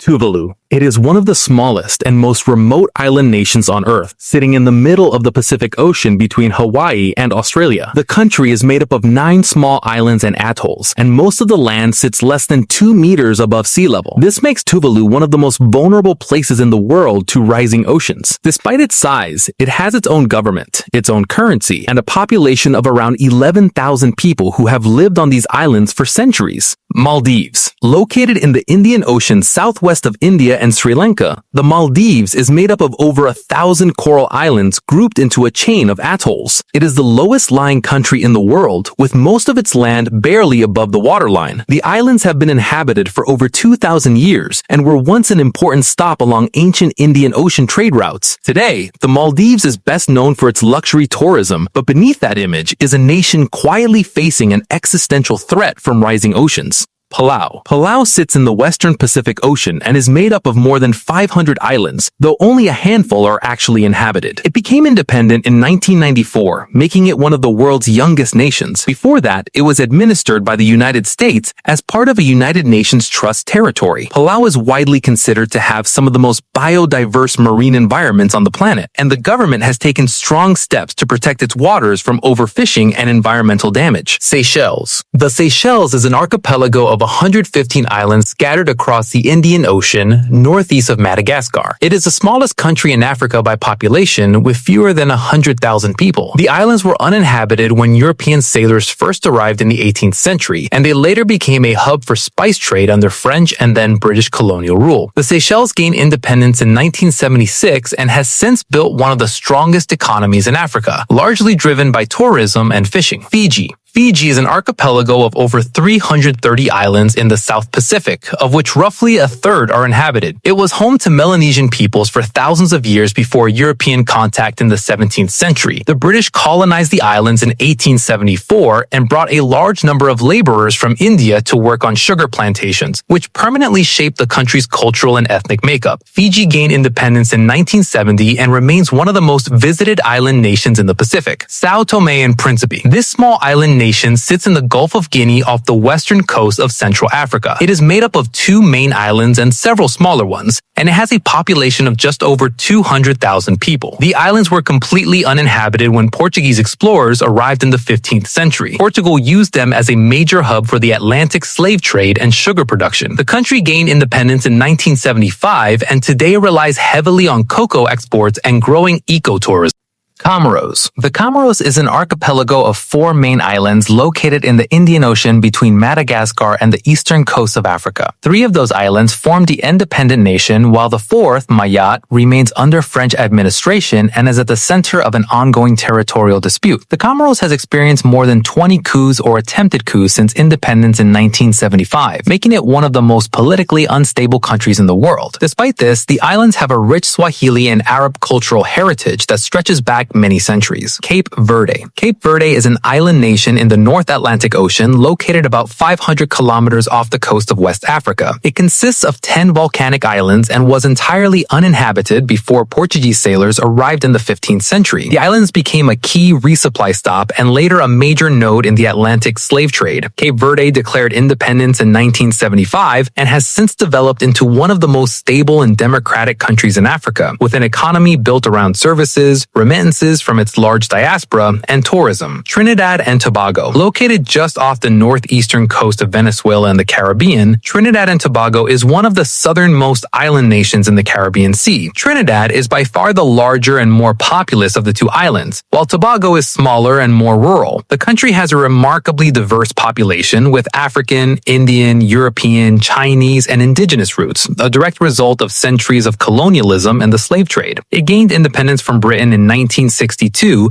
Tuvalu. It is one of the smallest and most remote island nations on Earth, sitting in the middle of the Pacific Ocean between Hawaii and Australia. The country is made up of 9 small islands and atolls, and most of the land sits less than 2 meters above sea level. This makes Tuvalu one of the most vulnerable places in the world to rising oceans. Despite its size, it has its own government, its own currency, and a population of around 11,000 people who have lived on these islands for centuries. Maldives. Located in the Indian Ocean southwest of India and Sri Lanka, the Maldives is made up of over 1,000 coral islands grouped into a chain of atolls. It is the lowest lying country in the world, with most of its land barely above the waterline. The islands have been inhabited for over 2,000 years and were once an important stop along ancient Indian Ocean trade routes. Today, the Maldives is best known for its luxury tourism, but beneath that image is a nation quietly facing an existential threat from rising oceans. Palau. Palau sits in the western Pacific Ocean and is made up of more than 500 islands, though only a handful are actually inhabited. It became independent in 1994, making it one of the world's youngest nations. Before that, it was administered by the United States as part of a United Nations Trust territory. Palau is widely considered to have some of the most biodiverse marine environments on the planet, and the government has taken strong steps to protect its waters from overfishing and environmental damage. Seychelles. The Seychelles is an archipelago of 115 islands scattered across the Indian Ocean, northeast of Madagascar. It is the smallest country in Africa by population, with fewer than 100,000 people. The islands were uninhabited when European sailors first arrived in the 18th century, and they later became a hub for spice trade under French and then British colonial rule. The Seychelles gained independence in 1976 and has since built one of the strongest economies in Africa, largely driven by tourism and fishing. Fiji. Fiji is an archipelago of over 330 islands in the South Pacific, of which roughly a third are inhabited. It was home to Melanesian peoples for thousands of years before European contact in the 17th century. The British colonized the islands in 1874 and brought a large number of laborers from India to work on sugar plantations, which permanently shaped the country's cultural and ethnic makeup. Fiji gained independence in 1970 and remains one of the most visited island nations in the Pacific. Sao Tome and Principe. This small island nation sits in the Gulf of Guinea off the western coast of Central Africa. It is made up of 2 main islands and several smaller ones, and it has a population of just over 200,000 people. The islands were completely uninhabited when Portuguese explorers arrived in the 15th century. Portugal used them as a major hub for the Atlantic slave trade and sugar production. The country gained independence in 1975 and today relies heavily on cocoa exports and growing ecotourism. Comoros. The Comoros is an archipelago of 4 main islands located in the Indian Ocean between Madagascar and the eastern coast of Africa. 3 of those islands form the independent nation, while the 4th, Mayotte, remains under French administration and is at the center of an ongoing territorial dispute. The Comoros has experienced more than 20 coups or attempted coups since independence in 1975, making it one of the most politically unstable countries in the world. Despite this, the islands have a rich Swahili and Arab cultural heritage that stretches back many centuries. Cape Verde. Cape Verde is an island nation in the North Atlantic Ocean located about 500 kilometers off the coast of West Africa. It consists of 10 volcanic islands and was entirely uninhabited before Portuguese sailors arrived in the 15th century. The islands became a key resupply stop and later a major node in the Atlantic slave trade. Cape Verde declared independence in 1975 and has since developed into one of the most stable and democratic countries in Africa, with an economy built around services, remittances from its large diaspora, and tourism. Trinidad and Tobago. Located just off the northeastern coast of Venezuela and the Caribbean, Trinidad and Tobago is one of the southernmost island nations in the Caribbean Sea. Trinidad is by far the larger and more populous of the 2 islands, while Tobago is smaller and more rural. The country has a remarkably diverse population with African, Indian, European, Chinese, and indigenous roots, a direct result of centuries of colonialism and the slave trade. It gained independence from Britain in 1962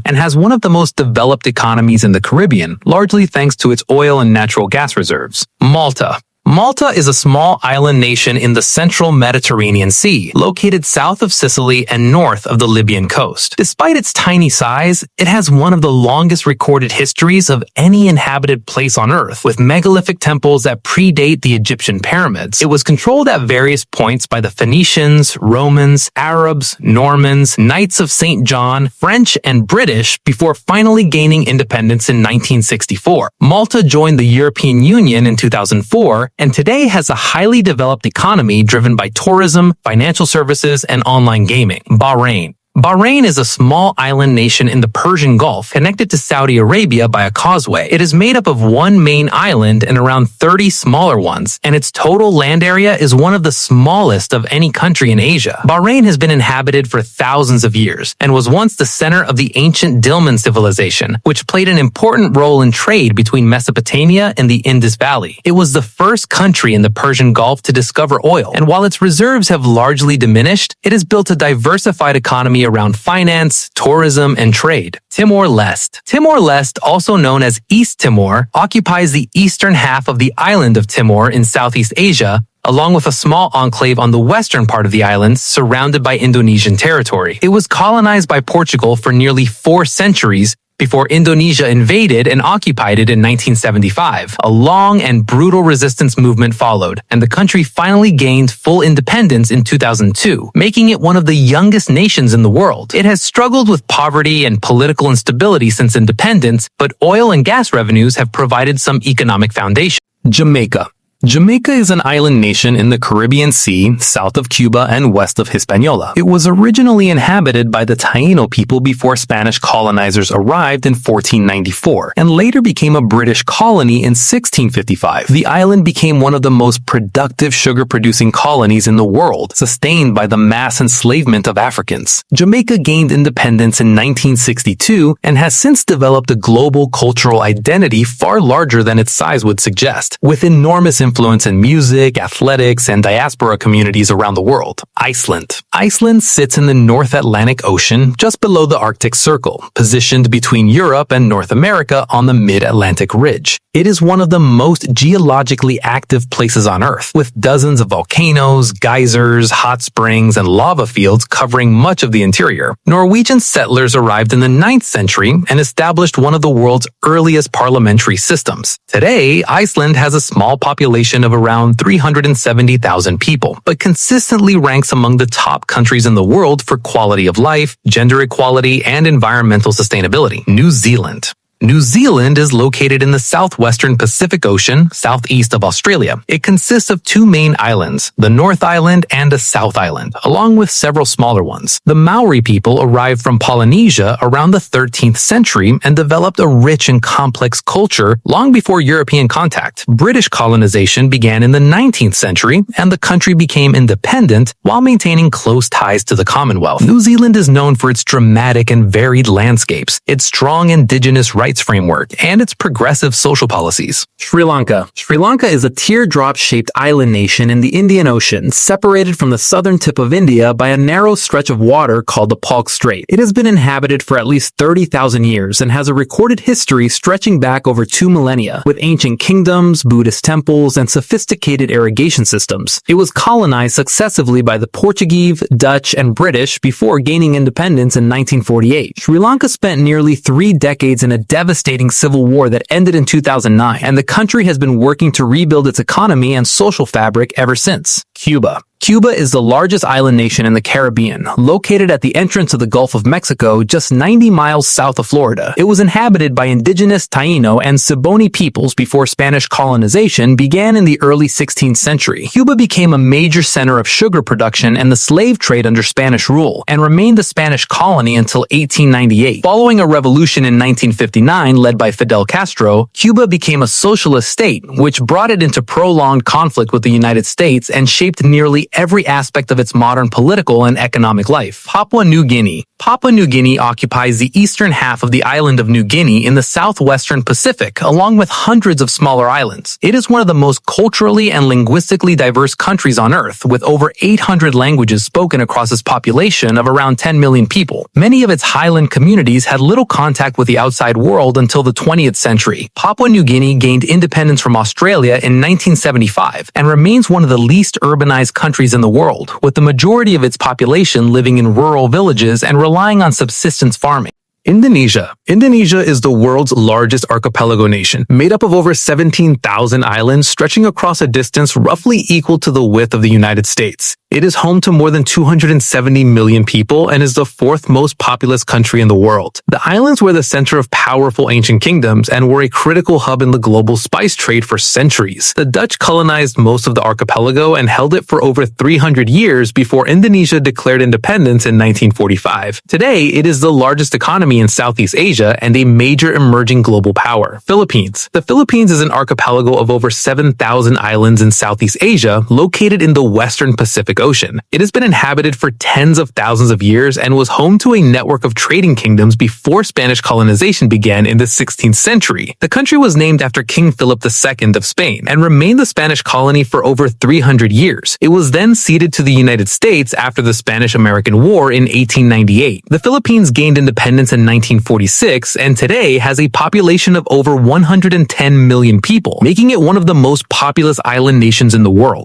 and has one of the most developed economies in the Caribbean, largely thanks to its oil and natural gas reserves. Malta. Malta is a small island nation in the central Mediterranean Sea, located south of Sicily and north of the Libyan coast. Despite its tiny size, it has one of the longest recorded histories of any inhabited place on Earth, with megalithic temples that predate the Egyptian pyramids. It was controlled at various points by the Phoenicians, Romans, Arabs, Normans, Knights of St. John, French, and British before finally gaining independence in 1964. Malta joined the European Union in 2004 and today has a highly developed economy driven by tourism, financial services, and online gaming. Bahrain. Bahrain is a small island nation in the Persian Gulf, connected to Saudi Arabia by a causeway. It is made up of one main island and around 30 smaller ones, and its total land area is one of the smallest of any country in Asia. Bahrain has been inhabited for thousands of years and was once the center of the ancient Dilmun civilization, which played an important role in trade between Mesopotamia and the Indus Valley. It was the first country in the Persian Gulf to discover oil, and while its reserves have largely diminished, it has built a diversified economy around finance, tourism, and trade. Timor-Leste. Timor-Leste, also known as East Timor, occupies the eastern half of the island of Timor in Southeast Asia, along with a small enclave on the western part of the island surrounded by Indonesian territory. It was colonized by Portugal for nearly 4 centuries, before Indonesia invaded and occupied it in 1975. A long and brutal resistance movement followed, and the country finally gained full independence in 2002, making it one of the youngest nations in the world. It has struggled with poverty and political instability since independence, but oil and gas revenues have provided some economic foundation. Jamaica. Jamaica is an island nation in the Caribbean Sea, south of Cuba and west of Hispaniola. It was originally inhabited by the Taino people before Spanish colonizers arrived in 1494, and later became a British colony in 1655. The island became one of the most productive sugar-producing colonies in the world, sustained by the mass enslavement of Africans. Jamaica gained independence in 1962 and has since developed a global cultural identity far larger than its size would suggest, with enormous influence in music, athletics, and diaspora communities around the world. Iceland. Iceland sits in the North Atlantic Ocean, just below the Arctic Circle, positioned between Europe and North America on the Mid-Atlantic Ridge. It is one of the most geologically active places on Earth, with dozens of volcanoes, geysers, hot springs, and lava fields covering much of the interior. Norwegian settlers arrived in the 9th century and established one of the world's earliest parliamentary systems. Today, Iceland has a small population of around 370,000 people, but consistently ranks among the top countries in the world for quality of life, gender equality, and environmental sustainability. New Zealand. New Zealand is located in the southwestern Pacific Ocean, southeast of Australia. It consists of 2 main islands, the North Island and the South Island, along with several smaller ones. The Maori people arrived from Polynesia around the 13th century and developed a rich and complex culture long before European contact. British colonization began in the 19th century, and the country became independent while maintaining close ties to the Commonwealth. New Zealand is known for its dramatic and varied landscapes, its strong indigenous rights framework, and its progressive social policies. Sri Lanka. Sri Lanka is a teardrop-shaped island nation in the Indian Ocean, separated from the southern tip of India by a narrow stretch of water called the Palk Strait. It has been inhabited for at least 30,000 years and has a recorded history stretching back over 2 millennia, with ancient kingdoms, Buddhist temples, and sophisticated irrigation systems. It was colonized successively by the Portuguese, Dutch, and British before gaining independence in 1948. Sri Lanka spent nearly 3 decades in a devastating civil war that ended in 2009, and the country has been working to rebuild its economy and social fabric ever since. Cuba. Cuba is the largest island nation in the Caribbean, located at the entrance of the Gulf of Mexico just 90 miles south of Florida. It was inhabited by indigenous Taino and Ciboney peoples before Spanish colonization began in the early 16th century. Cuba became a major center of sugar production and the slave trade under Spanish rule, and remained a Spanish colony until 1898. Following a revolution in 1959 led by Fidel Castro, Cuba became a socialist state, which brought it into prolonged conflict with the United States and shaped nearly every aspect of its modern political and economic life. Papua New Guinea. Papua New Guinea occupies the eastern half of the island of New Guinea in the southwestern Pacific, along with hundreds of smaller islands. It is one of the most culturally and linguistically diverse countries on Earth, with over 800 languages spoken across its population of around 10 million people. Many of its highland communities had little contact with the outside world until the 20th century. Papua New Guinea gained independence from Australia in 1975 and remains one of the least urbanized countries in the world, with the majority of its population living in rural villages and relying on subsistence farming. Indonesia. Indonesia is the world's largest archipelago nation, made up of over 17,000 islands stretching across a distance roughly equal to the width of the United States. It is home to more than 270 million people and is the fourth most populous country in the world. The islands were the center of powerful ancient kingdoms and were a critical hub in the global spice trade for centuries. The Dutch colonized most of the archipelago and held it for over 300 years before Indonesia declared independence in 1945. Today, it is the largest economy in Southeast Asia and a major emerging global power. Philippines. The Philippines is an archipelago of over 7,000 islands in Southeast Asia, located in the western Pacific Ocean. It has been inhabited for tens of thousands of years and was home to a network of trading kingdoms before Spanish colonization began in the 16th century. The country was named after King Philip II of Spain and remained the Spanish colony for over 300 years. It was then ceded to the United States after the Spanish-American War in 1898. The Philippines gained independence in 1946 and today has a population of over 110 million people, making it one of the most populous island nations in the world.